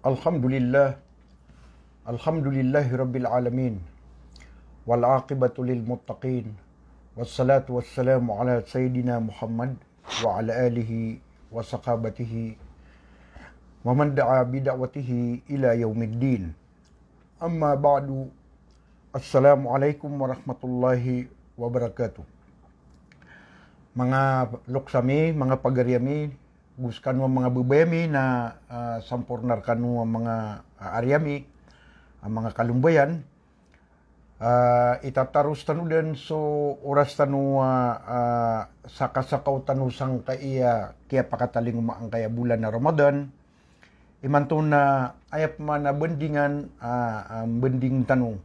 Alhamdulillah, alhamdulillahi rabbil alamin, wal aqibatu lil muttaqin, wassalatu wassalamu ala sayyidina Muhammad wa ala alihi wa sahabatihi wa man da'a bida'watihi ila yaumiddin. Amma ba'du, assalamualaikum warahmatullahi wabarakatuh. Mga luksami, mga pagaryami, guskan mo mga bubayami na sampurnar kanu mga aryami, ang mga kalumbayan, itatarus tanu den so oras tanu sakasakaw tanu sang kaya pakataling ang kaya bulan na Ramadan, imanto na ayap mana bendingan bending tanu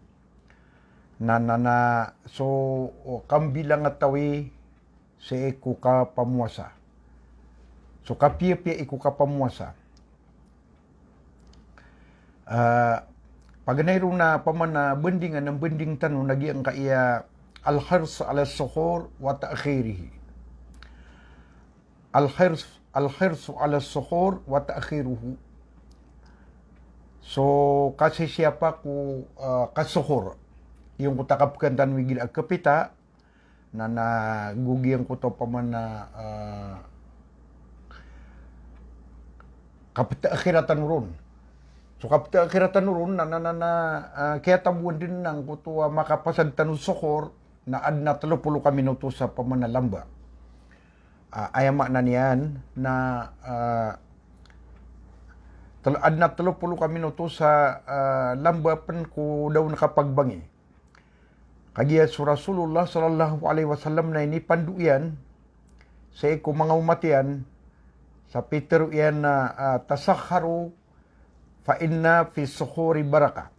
na so kambilang at tawi sa iku ka pamuasa. So kapia-pia iku ka pamuasa. Paganayro na pamana bendingan ng bending tanu nagi ang kaya al-hirs ala suhur wa ta'khirihi. Al-hirs ala suhur wa ta'khiruhu. So kasi siapa ku kasuhur yung kutakapkan tanu wigil agkapita na nagugiyang ko to pamana kapita akhiratan ron. So kapita akhiratan ron kaya tabuan din nang kutuwa makapasad tanu sokor na adna 30 ka minuto sa pamanalamba. Ayama na niyan na adna 30 ka minuto sa lamba pen ko daw nakapagbangi. Kagiya su Rasulullah sallallahu alaihi wasallam na ini panduyan sa iku mga umatian sa Peter yan na tasakharu fa inna fi sukhuri baraka.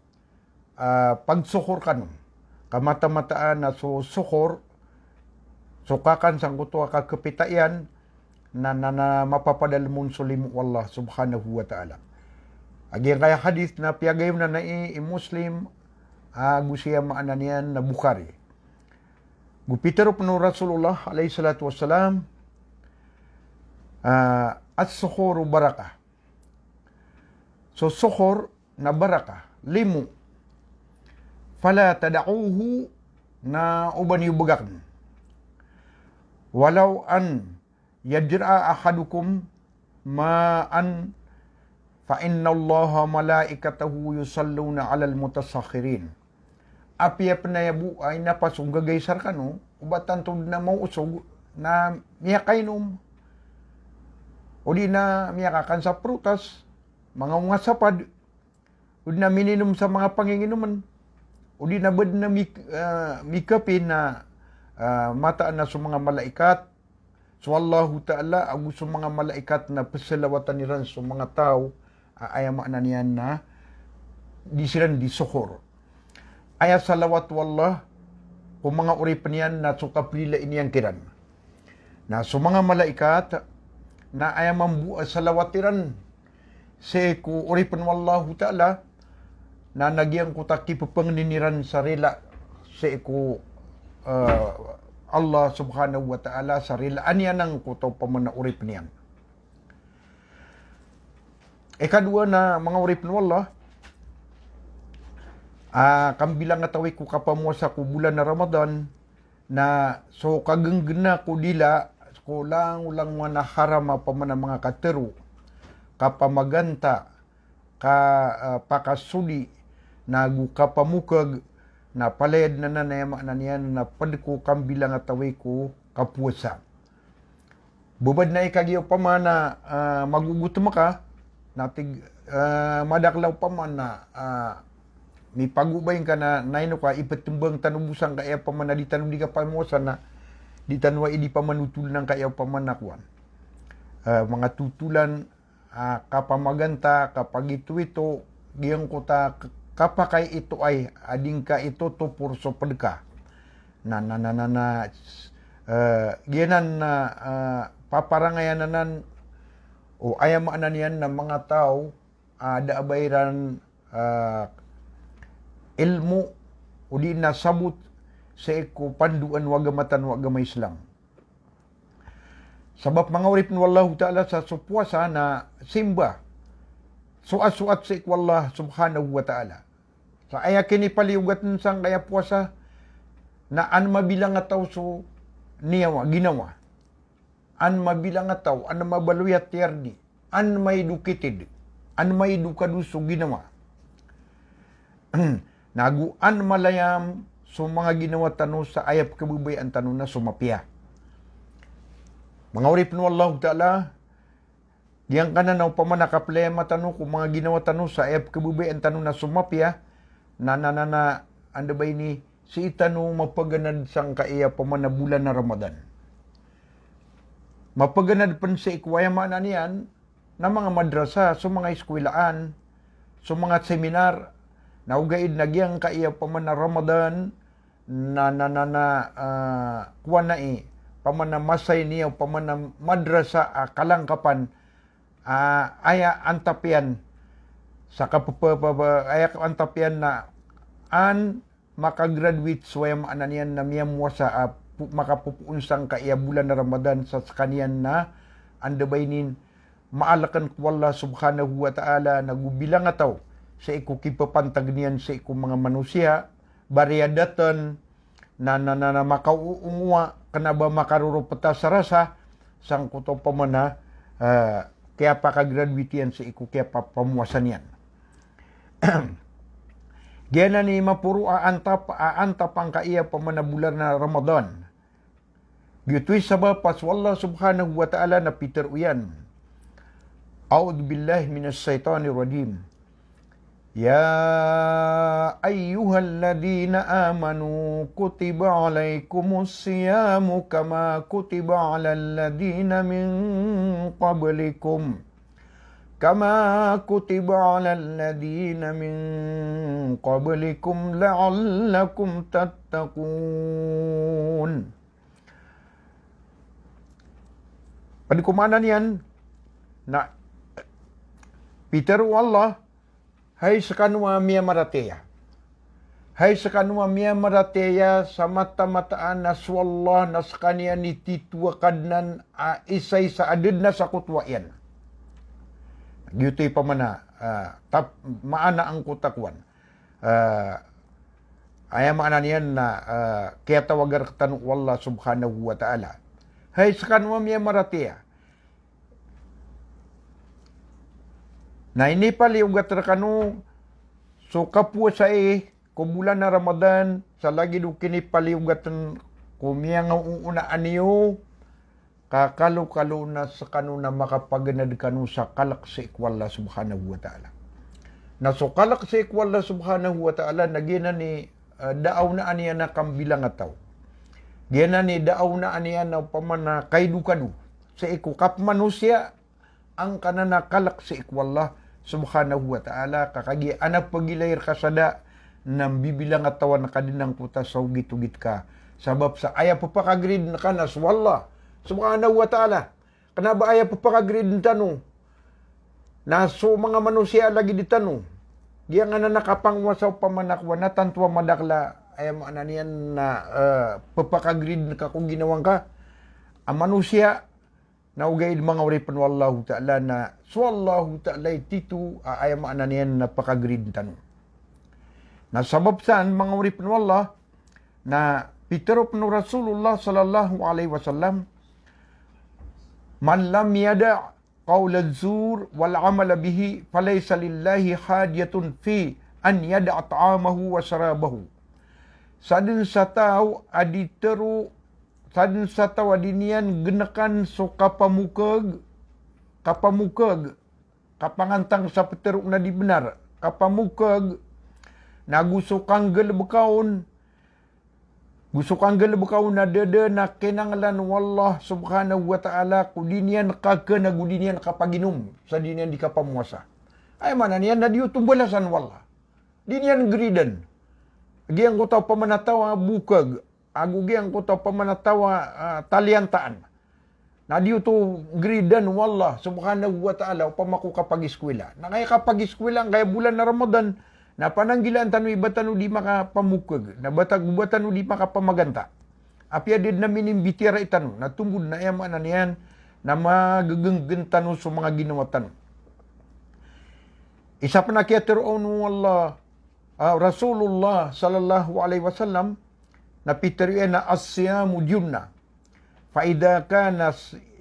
Pag sukhur ka nun, kamata-mataan na so sukhur, sukakan sang kutuwa ka kapita yan na mapapadalmun sulimu Allah subhanahu wa ta'ala. Agyang kaya hadith na piyagayom na Muslim, gusiya maanan yan na Bukhari. Gupitero pano Rasulullah alayhi salatu wassalam, as-sukhuru baraka. So sukhur na baraka, limu. Fala tada'uhu na uban yubagan. Walau an yajra'a ahadukum ma'an fa inna allaha malaikatahu yusalluna 'alal mutasakhirin. Apiap na yabu ay napasong gagaysar kanu, ubatan to na mausog na miyakainom. O di na miyakakan sa prutas, mga ungasapad, o di na mininom sa mga panginginuman, o di na bad na mikapin na mataan na sa mga malaikat. So Allahu Ta'ala, ang sa mga malaikat na pasalawatan niran sa mga tao, ayama na niyan na di silan di sukhur. Aya salawat wallah, kung mga uripan niyan na sukaplila iniyang kiran. Na sa mga malaikat, na ay mambuas sa lawatiran sa ku uripan wallahu ta'ala na nagyang kutaki papangniniran sa rila sa ku Allah subhanahu wa ta'ala sa rila anya nang kuto pamana uripan niyan. Ikadua na mga uripan wallah, kambilang atawi ko kapamuasa ko bulan na Ramadan na so kagenggena ko dila kulang mga naharama pa man mga kateru, kapamaganta, pakasuli, kapamukag, na palayad na nanayama na niyan na padko kambilang ataway ko kapuasa. Bubad na ikagyaw pa man na magugutom ka, natig madaklaw pa man na may pagubayin ka na naino ka, ipatimbang tanubusang kaya pa man na di tanong di ka pamuasa na di tanwa idi pamanutul ng kayaw pamanakwan. Mga tutulan, kapamaganta, kapag ito, giyang kuta, kapakay ito ay, ading ka ito to purso padka. Giyanan na paparangayanan o ayamaan yan ng mga tao, daabayran ilmu, o di nasabot, sa iku panduan wagamatan wagama Islam. Sabab mga urip wallahu ta'ala sa supuasa na simba suat-suat sa ikwallah subhanahu wa ta'ala. Sa aya kini paliugatan sang kaya puasa na an mabilang nga tao so niyawa, ginawa. An mabilang nga tao, an mabaluyat tiyardi, an may dukitid, an may dukaduso ginawa. Naguan malayam so mga ginawa tano sa ayap kabubay ang tano na sumapya. Mga urip no Allah Ta'ala, diyan ka na na upamana kaplema tano kung mga ginawa tano sa ayap kabubay ang tano na sumapya, na anda ba ini si itano mapaganad sang kaya pamana bulan na Ramadan. Mapaganad pan sa ikwayama na niyan na mga madrasa, so mga eskwelaan, so mga seminar, na ugaid nagyang kaya pamana Ramadan kuwan na pamana masay niya pamana madrasa kalangkapan aya antapian sa aya antapian na an makagraduate swayam ananian na miyamwa sa makapupunsang kaya bulan na Ramadan sa kaniyan na andabaynin maalakan ko Allah subhanahu wa ta'ala nagubilang ataw sa iku kipapantag niyan sa iku mga manusia bariyadatan na makauunguwa kanaba makarurupata sa rasa sang kuto pamana kaya pakagraduate sa iku kaya papamuasan yan. Gena ni mapuro aantap ang kaya pamana bulan na Ramadan. Gito'y sabab pas wallah subhanahu wa ta'ala na Peter uyan. A'udhu billahi minas shaitanir rajim. Ya ayyuhalladzina amanu kutiba alaikumus siyamu kama kutiba alal ladzina min qablikum kama kutiba alal ladzina min qablikum la'allakum tattaqun. Pada kumanan yan na Peter Allah hay sekanwa miya marateya. Hay sekanwa miya marateya sa mata-mataan na swallah na sakanya ni titwa kadnan isay sa adid na sa kutwa yan. Gito'y pamana, maana ang kutakwan. Ay maana niyan na kaya tawagar katanong wallah subhanahu wa ta'ala. Hay sekanwa miya marateya. Na ini paliugat rakano so kapwa sa bulan na Ramadan sa lagi do kini paliugatan kumiya nga uunaan niyo kakalo-kalo na sa kanu na makapaganad kanu sa kalak sa ikwalla subhanahu wa ta'ala. Na so kalak sa ikwalla subhanahu wa ta'ala na gina ni daaw na aniya na kambilang ataw. Gina ni daaw na aniya na pamana kaidu-kadu sa iku kap manusia ang kanana kalak sa ikwalla subhanahu wa ta'ala kakagi anak pagilayar kasada nang bibilang atawan na kadinang puta sa ugit-ugit ka sabab sa aya papakagrid na kanas wallah subhanahu wa ta'ala kanaba aya papakagrid na tanong na so mga manusia lagi di tanong diya nga na nakapangwa sa pamanakwa na tantuwa madakla aya maananian na papakagrid na ka kung ginawang ka ang manusia na ugaid mga uripan wallahu ta'ala na swallahu ta'ala ititu ayam ananian na pakagrid tanong. Na sabab saan mga uripan wallah na pitarop no Rasulullah sallallahu alaihi wasallam man lam yada' qawla zur wal amala bihi falaysa lillahi hadiyatun fi an yada' ta'amahu wa sarabahu. Sadin sa tao aditeru sadin sa tawadinian genakan so kapamukag kapangantang sa peteruk na di benar kapamukag nagusukang gelebekaun na dede na kinanglan wallah subhanahu wa ta'ala kudinian kake na gudinian kapaginum sa dinian di kapamuasa ay mana niyan na diyo tumbalasan wallah dinian gridan giyang ko tau pamanatawa bukag agugiang ko tau pamanatawa taliantaan. Na diyo to gridan wallah subhanahu wa ta'ala upamaku kapag iskwela. Na kaya kapag iskwela kaya bulan na Ramadan na pananggilan tanu ibatanu di makapamukag. Na batanu di makapamaganta. Apya din na minimbitira itanu. Na tungkod na yaman niyan na magagenggen tanu sa mga ginawa tanu. Isa pa nakiatironu Allah Rasulullah sallallahu alaihi wasallam na piterian na asyamu junna. Fa idza kana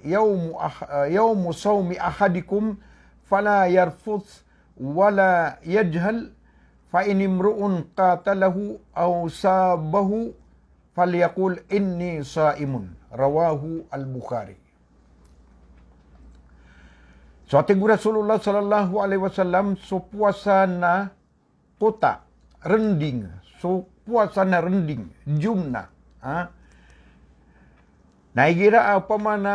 yawmu sawmi ahadikum fala yarfuth wala yajhal fa in imru'un qatalahu aw sabahu falyaqul inni saimun. Rawahu al-Bukhari. So ating Rasulullah sallallahu alaihi wasallam so puasa na kota rending, so puasa na rending jumna. Naigira apa mana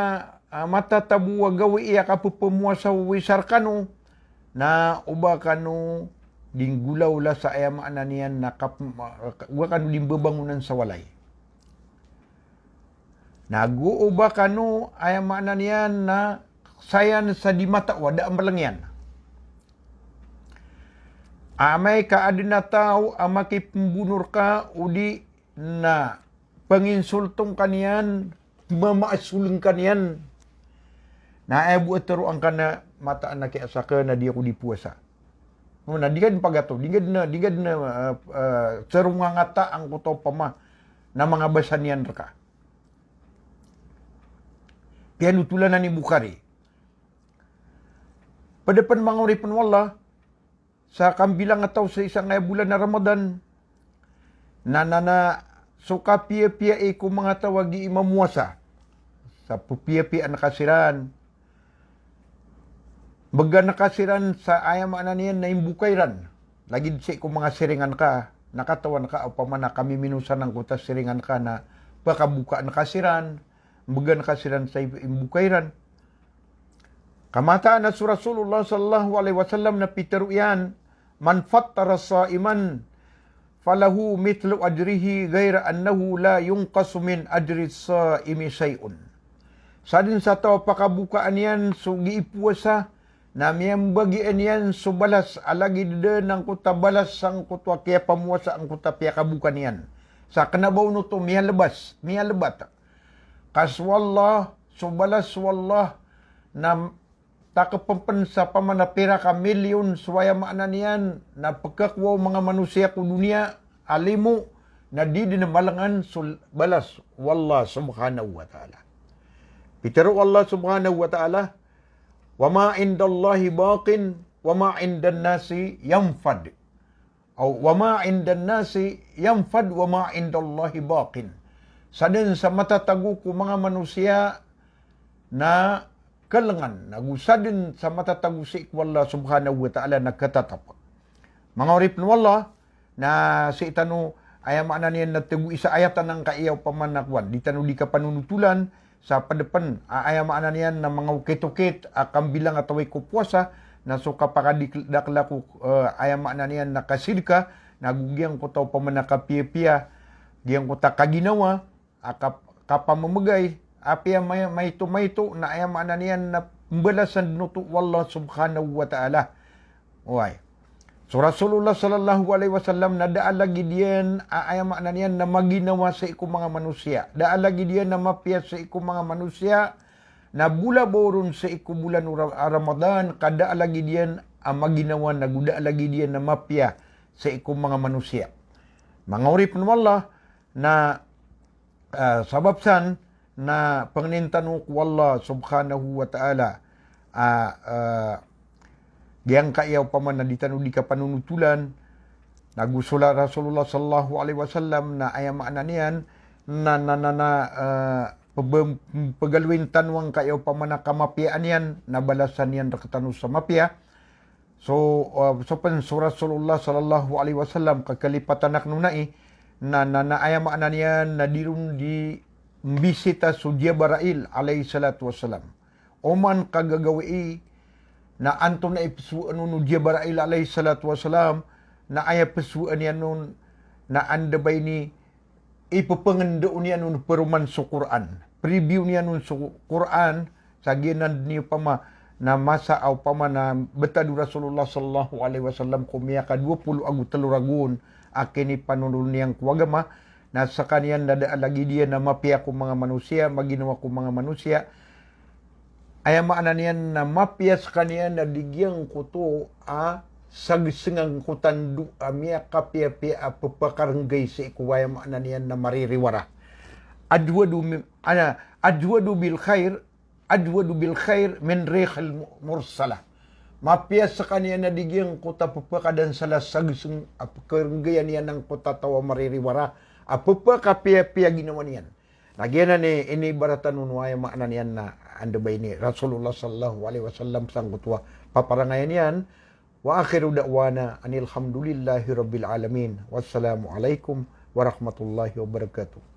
mata tabu gawi iya kapupemuasa wisar kanu na uba kanu dinggulaw la sa ayam ananian na uba kanu dimbebangunan sa walay. Nagu uba kanu ayam ananian na sayan sa di mata wada ambelengyan. Amay ka adina tao amaki pembunur ka udi na penginsultong kanian mamaasuleng kanian na buat teruang kana mata anak asaka na dia ku dipuasa. Na digad pagato, digad na cerunga ngata ang kuto pama na mga basanian reka. Pianutulan ni Bukhari. Padapan mga uripon wala sa kambilang ataw sa isang bulan na Ramadan na suka pia-pia ko mga tawag di imamuasa sa pia-pia nakasiran baga nakasiran sa ayam ananian na imbukayran lagi sa ko mga siringan ka nakatawan ka o pamana kami minusan ng kutas siringan ka na baka buka nakasiran baga nakasiran sa imbukayran kamataan na sa Rasulullah sallallahu alaihi wasallam na piteruyan man fattara sa'iman falahu mithlu ajrihi ghaira annahu la yunqasu min ajri sa'imi shay'un. Sa din sa tao pakabukaan yan so giipuasa na miyang bagian yan so balas alagi de nang kuta balas sang kutwa kaya pamuasa ang kuta piya kabukan yan. Sa kanabaw no to miya lebat. Kaswallah so balas wallah na takapampan sa pamanapira ka milyon suwaya maanan yan na pagkakwaw mga manusia ko dunia alimu na di dinamalangan balas wallah subhanahu wa ta'ala. Pitero Allah subhanahu wa ta'ala wa ma indallahi baqin wa ma indan nasi yanfad wa ma indan nasi yanfad wa ma indallahi baqin. Sa din sa matatago ko mga manusia na kalangan, nagusadin sa matatagusi ko Allah subhanahu wa ta'ala nagkatatap. Mga urip na Allah, na si itano ayam ananian na tigu isa ayatan ng kaiyaw pamanakwan. Di tano di ka panunutulan sa padapan ayam ananian na mga ukit-ukit akang bilang ataway ko puasa na so kapakadakla ko ayam ananian na kasilka nagugyang ko tao pamanakapia-pia giyang ko ta kaginawa kapamamagay api may ito na ayam ananian na balasan nutu wallah subhanahu wa ta'ala. Uy. So Rasulullah sallallahu alaihi wasallam na daan lagi diyan ayam ananian na maginawa sa iku mga manusia. Daan lagi diyan na mapia sa iku mga manusia na bula boron sa iku bulan Ramadan kada lagi diyan maginawa na guda lagi diyan na mapia sa iku mga manusia. Mga urip ng wallah na sababsan na pangnintanong ko Allah subhanahu wa ta'ala giyang kaiyaw pa man na di tanong di ka panunutulan nagusula Rasulullah sallallahu alaihi wasallam na ayam ananian na pagalwin tanwang kaiyaw pa man na kamapiaan yan nabalasan yan rakatano sa mapia so Rasulullah sallallahu alaihi wasallam kakalipatan nunai na ayam ananian na dirun di bisita su Jibrail alayhi salatu wassalam. Oman kagagawi na anto na ipisuan nun Jibrail alayhi salatu wassalam na aya pisuan yan nun na andabay ni ipapangandoon yan nun peruman su Quran. Preview niya nun su Quran sa ginan niyo pama na masa aw pama na betadu Rasulullah sallallahu alaihi wasallam kumiya ka 20 agu teluragun akini panunun niyang kuwagama na sa kaniyan nadaan lagi dia na mapia ko mga manusia, maginawa ko mga manusia. Ay maanan niyan na mapia sa kaniyan na digyang ko to sagsengang kutandu amia kapia-pia apapakaranggay sa ikuwaya makna niyan na maririwara. Adwadu bil khair min rihal mursala. Mapia sa kanya na digyang kuta papakadan sala sagseng apakaranggay niyan ng kuta tawa maririwara. Apapakapia-pia ginawa niyan. Nagyan na ni ini baratan unwaya makna niyan na ando ba ini Rasulullah sallallahu alaihi wasallam sang kutwa paparangayan yan. Wa akhiru da'wana anil hamdulillahi rabbil alamin. Wassalamu alaikum warahmatullahi wabarakatuh.